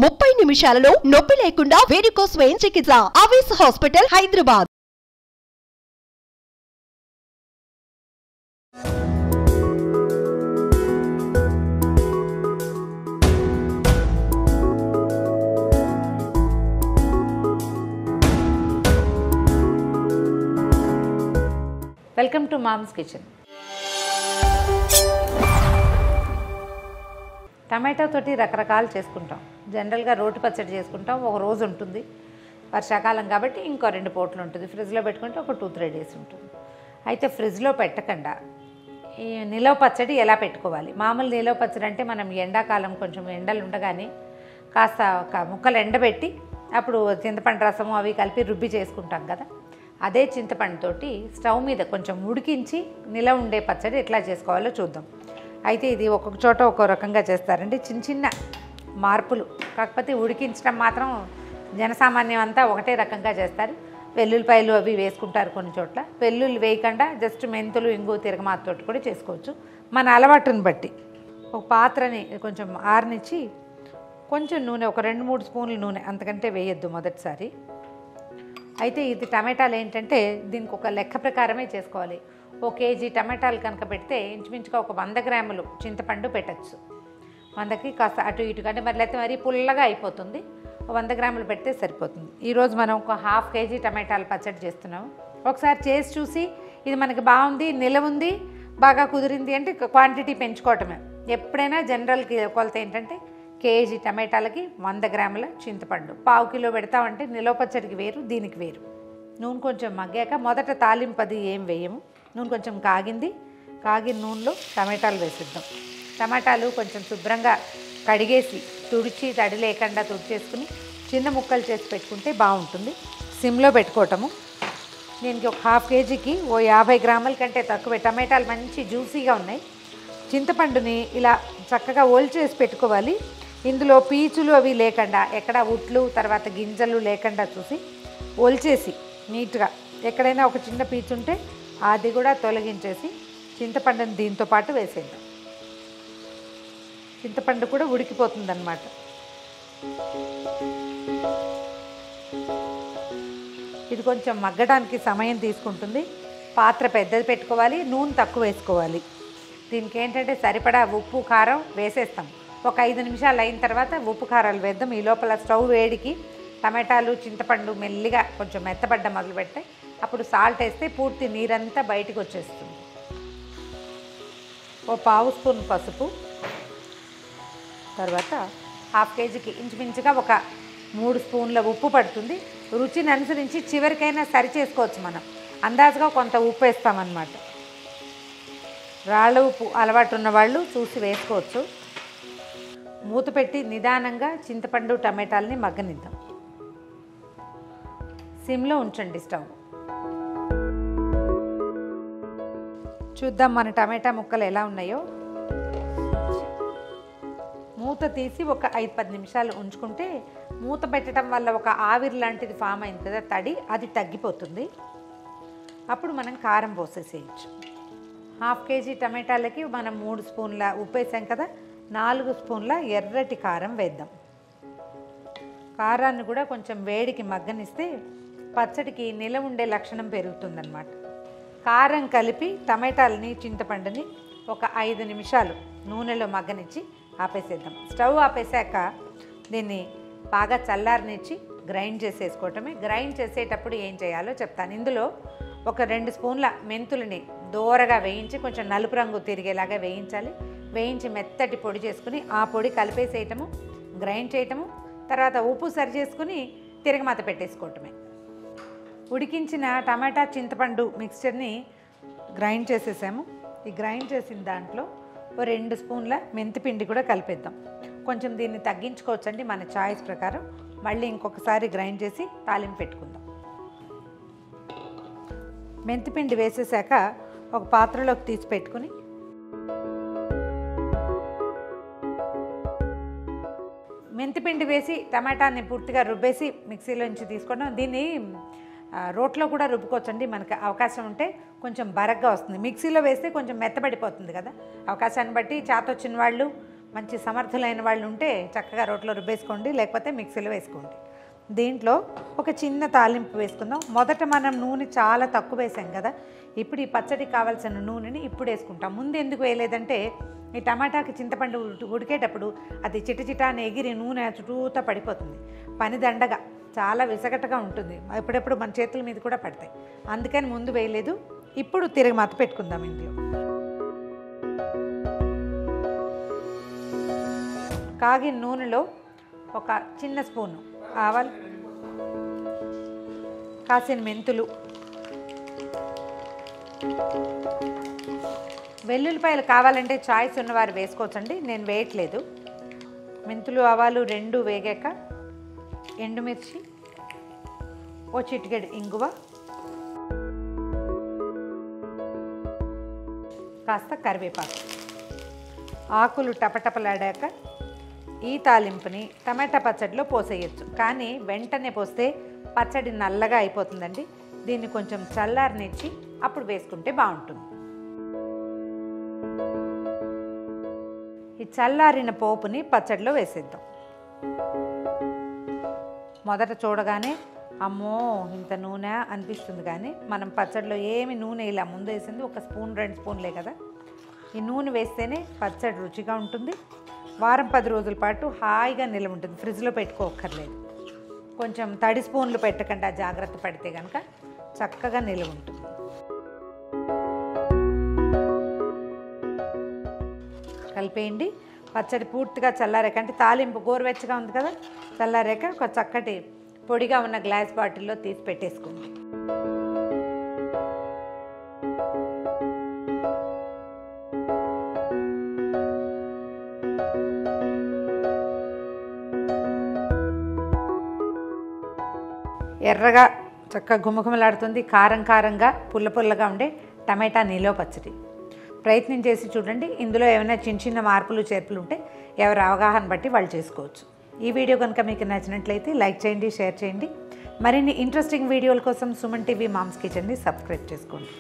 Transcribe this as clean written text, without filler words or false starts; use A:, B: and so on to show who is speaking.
A: 30 నిమిషాలలో నొప్పి లేకుండా వేడికోస్ వెయిన్ చికిత్స. Avis hospital, Hyderabad.
B: Welcome to mom's kitchen. Tomato తోటి రకరకాలు చేసుకుంటాం. జనరల్గా రోటి పచ్చడి చేసుకుంటాం, ఒక రోజు ఉంటుంది. వర్షాకాలం కాబట్టి ఇంకో 2 పూటలు ఉంటుంది. ఫ్రిడ్జ్లో పెట్టుకుంటే ఒక 2-3 డేస్ ఉంటుంది. అయితే ఫ్రిడ్జ్లో పెట్టకుండా ఈ నిలవ పచ్చడి ఎలా పెట్టుకోవాలి? మామూలు నిలవ పచ్చడి అంటే మనం ఎండాకాలం కొంచెం ఎండలు ఉండగానే కాస్త ఒక ముక్కలు ఎండబెట్టి అప్పుడు చింతపండు రసము అవి కలిపి రుబ్బి చేసుకుంటాం కదా. అదే చింతపండుతోటి స్టవ్ మీద కొంచెం ఉడికించి నిలవ ఉండే పచ్చడి ఎట్లా చేసుకోవాలో చూద్దాం. అయితే ఇది ఒక్కొక్క చోట ఒక్కో రకంగా చేస్తారండి, చిన్న చిన్న మార్పులు. కాకపోతే ఉడికించడం మాత్రం జనసామాన్యం అంతా ఒకటే రకంగా చేస్తారు. వెల్లుల్లిపాయలు అవి వేసుకుంటారు కొన్ని చోట్ల. వెల్లుల్లి వేయకుండా జస్ట్ మెంతులు, ఇంగు, తిరగమాతతోటి కూడా చేసుకోవచ్చు, మన అలవాటుని బట్టి. ఒక పాత్రని కొంచెం ఆరనిచ్చి కొంచెం నూనె, ఒక 2-3 స్పూన్లు నూనె, అంతకంటే వేయొద్దు మొదటిసారి. అయితే ఇది టమాటాలు ఏంటంటే దీనికి ఒక లెక్క ప్రకారమే చేసుకోవాలి. 1 కేజీ టమాటాలు కనుక పెడితే ఇంచుమించుగా ఒక 100 గ్రాములు చింతపండు పెట్టచ్చు. 100కి కాస్త అటు ఇటు కంటే మరి లేకపోతే మరీ పుల్లగా అయిపోతుంది. 100 గ్రాములు పెడితే సరిపోతుంది. ఈరోజు మనం ఒక 1/2 కేజీ టమాటాలు పచ్చడి చేస్తున్నాము. ఒకసారి చేసి చూసి ఇది మనకి బాగుంది, నిలవ ఉంది, బాగా కుదిరింది అంటే క్వాంటిటీ పెంచుకోవటమే. ఎప్పుడైనా జనరల్ కొలత ఏంటంటే కేజీ టమాటాలకి 100 గ్రాముల చింతపండు. 1/2 కిలో పెడతామంటే నిలవ పచ్చడికి వేరు, దీనికి వేరు. నూనె కొంచెం మగ్గాక మొదట తాలింపది ఏం వేయము. నూనె కొంచెం కాగిన నూనెలో టమాటాలు వేసిద్దాం. టమాటాలు కొంచెం శుభ్రంగా కడిగేసి తుడిచి తడి లేకుండా తుడిచేసుకుని చిన్న ముక్కలు చేసి పెట్టుకుంటే బాగుంటుంది. సిమ్లో పెట్టుకోవటము. దీనికి ఒక 1/2 కేజీకి 50 గ్రాముల కంటే తక్కువ. టమాటాలు మంచి జ్యూసీగా ఉన్నాయి. చింతపండుని ఇలా చక్కగా చేసి పెట్టుకోవాలి. ఇందులో పీచులు అవి లేకుండా, ఎక్కడ ఉట్లు తర్వాత గింజలు లేకుండా చూసి ఒలిచేసి నీట్గా, ఎక్కడైనా ఒక చిన్న పీచు ఉంటే అది కూడా తొలగించేసి చింతపండుని దీంతో పాటు వేసేద్దాం. చింతపండు కూడా ఉడికిపోతుంది అన్నమాట. ఇది కొంచెం మగ్గడానికి సమయం తీసుకుంటుంది. పాత్ర పెద్దది పెట్టుకోవాలి, నూనె తక్కువ వేసుకోవాలి. దీనికి ఏంటంటే సరిపడా ఉప్పు, కారం వేసేస్తాం. ఒక 5 నిమిషాలు అయిన తర్వాత ఉప్పు, కారాలు వేద్దాం. ఈ లోపల స్టవ్ వేడికి టమాటాలు, చింతపండు మెల్లిగా కొంచెం మెత్తబడ్డ మొదలు పెడతాయి. అప్పుడు సాల్ట్ వేస్తే పూర్తి నీరంతా బయటకు వచ్చేస్తుంది. 1/2 స్పూన్ పసుపు, తర్వాత 1/2 కేజీకి ఇంచుమించుగా ఒక 3 స్పూన్ల ఉప్పు పడుతుంది. రుచిని అనుసరించి చివరికైనా సరి చేసుకోవచ్చు. మనం అందాజుగా కొంత ఉప్పు వేస్తామన్నమాట. రాళ్ళ ఉప్పు అలవాటు ఉన్నవాళ్ళు చూసి వేసుకోవచ్చు. మూత పెట్టి నిదానంగా చింతపండు, టమాటాలని మగ్గనిద్దాం. సిమ్లో ఉంచండి స్టవ్. చూద్దాం మన టమాటా ముక్కలు ఎలా ఉన్నాయో. మూత తీసి ఒక 5-10 నిమిషాలు ఉంచుకుంటే మూత పెట్టడం వల్ల ఒక ఆవిరి లాంటిది ఫామ్ అయింది కదా, తడి, అది తగ్గిపోతుంది. అప్పుడు మనం కారం పోసేసేయచ్చు. 1/2 కేజీ టమాటాలకి మనం 3 స్పూన్ల ఉప్పు వేసాం కదా, 4 స్పూన్ల ఎర్రటి కారం వేద్దాం. కారాన్ని కూడా కొంచెం వేడికి మగ్గనిస్తే పచ్చడికి నిలవ ఉండే లక్షణం పెరుగుతుందన్నమాట. కారం కలిపి టమాటాలని, చింతపండుని ఒక 5 నిమిషాలు నూనెలో మగ్గనిచ్చి ఆపేసేద్దాం. స్టవ్ ఆపేసాక దీన్ని బాగా చల్లారనిచ్చి గ్రైండ్ చేసేసుకోవటమే. గ్రైండ్ చేసేటప్పుడు ఏం చేయాలో చెప్తాను. ఇందులో ఒక 2 స్పూన్ల మెంతులని దోరగా వేయించి కొంచెం నలుపు రంగు తిరిగేలాగా వేయించాలి. వేయించి మెత్తటి పొడి చేసుకుని ఆ పొడి కలిపేసేయటము, గ్రైండ్ చేయటము. తర్వాత ఉప్పు సరి చేసుకుని తిరగమాత పెట్టేసుకోవటమే. ఉడికించిన టమాటా, చింతపండు మిక్స్చర్ని గ్రైండ్ చేసేసాము. ఈ గ్రైండ్ చేసిన దాంట్లో 2 స్పూన్ల మెంతిపిండి కూడా కలిపేద్దాం. కొంచెం దీన్ని తగ్గించుకోవచ్చండి మన చాయిస్ ప్రకారం. మళ్ళీ ఇంకొకసారి గ్రైండ్ చేసి తాలింపు పెట్టుకుందాం. మెంతిపిండి వేసేసాక ఒక పాత్రలోకి తీసి పెట్టుకుని మెంతిపిండి వేసి టమాటాని పూర్తిగా రుబ్బేసి మిక్సీలోంచి తీసుకోవడం. దీన్ని రోట్లో కూడా రుబ్బుకోవచ్చండి, మనకు అవకాశం ఉంటే. కొంచెం బరగ్గా వస్తుంది. మిక్సీలో వేస్తే కొంచెం మెత్తబడిపోతుంది కదా. అవకాశాన్ని బట్టి చేతొచ్చిన వాళ్ళు మంచి సమర్థులైన వాళ్ళు ఉంటే చక్కగా రోట్లో రుబ్బేసుకోండి, లేకపోతే మిక్సీలో వేసుకోండి. దీంట్లో ఒక చిన్న తాలింపు వేసుకుందాం. మొదట మనం నూనె చాలా తక్కువ వేసాం కదా, ఇప్పుడు ఈ పచ్చడికి కావాల్సిన నూనెని ఇప్పుడు వేసుకుంటాం. ముందు ఎందుకు వేయలేదంటే ఈ టమాటాకి చింతపండు ఉడికేటప్పుడు అది చిటచిటా అని ఎగిరి నూనె చుట్టూతా పడిపోతుంది. పని దండగా చాలా విసగటగా ఉంటుంది, ఎప్పుడెప్పుడు మన చేతుల మీద కూడా పడతాయి. అందుకని ముందు వేయలేదు. ఇప్పుడు తిరిగి మత పెట్టుకుందాం. ఇందులో కాగిన నూనెలో ఒక చిన్న స్పూను ఆవాలు, కాసిన మెంతులు, వెల్లుల్లిపాయలు కావాలంటే చాయిస్ ఉన్నవారు వేసుకోవచ్చండి, నేను వేయట్లేదు. మెంతులు ఆవాలు రెండు వేగాక ఎండుమిర్చి, ఓ చిటికెడు ఇంగువ, కాస్త కరివేపాకు, ఆకులు టపటపలాడాక ఈ తాలింపుని టమాటా పచ్చడిలో పోసేయచ్చు. కానీ వెంటనే పోస్తే పచ్చడి నల్లగా అయిపోతుందండి. దీన్ని కొంచెం చల్లారనిచ్చి అప్పుడు వేసుకుంటే బాగుంటుంది. ఈ చల్లారిన పోపుని పచ్చడిలో వేసేద్దాం. మొదట చూడగానే అమ్మో ఇంత నూనె అనిపిస్తుంది, కానీ మనం పచ్చడిలో ఏమి నూనె ఇలా ముందు వేసింది ఒక స్పూన్ 2 స్పూన్లే కదా. ఈ నూనె వేస్తేనే పచ్చడి రుచిగా ఉంటుంది. వారం 10 రోజుల పాటు హాయిగా నిల్వ ఉంటుంది, ఫ్రిడ్జ్లో పెట్టుకోక్కర్లేదు. కొంచెం తడి స్పూన్లు పెట్టకుండా జాగ్రత్త పడితే కనుక చక్కగా నిల్వ ఉంటుంది. కలిపేయండి. పచ్చడి పూర్తిగా చల్లారాక, అంటే తాలింపు గోరువెచ్చగా ఉంది కదా, చల్లారాక ఒక చక్కటి పొడిగా ఉన్న గ్లాస్ బాటిల్లో తీసి పెట్టేసుకోండి. ఎర్రగా చక్కగా గుమగుమలాడుతుంది, కారం కారంగా పుల్ల పుల్లగా ఉండే టమాటా నిలువ పచ్చడి. ప్రయత్నం చేసి చూడండి. ఇందులో ఏమైనా చిన్న చిన్న మార్పులు చేర్పులు ఉంటే ఎవరి అవగాహన బట్టి వాళ్ళు చేసుకోవచ్చు. ఈ వీడియో కనుక మీకు నచ్చినట్లయితే లైక్ చేయండి, షేర్ చేయండి. మరిన్ని ఇంట్రెస్టింగ్ వీడియోల కోసం సుమన్ టీవీ మామ్స్ కిచెన్ని సబ్స్క్రైబ్ చేసుకోండి.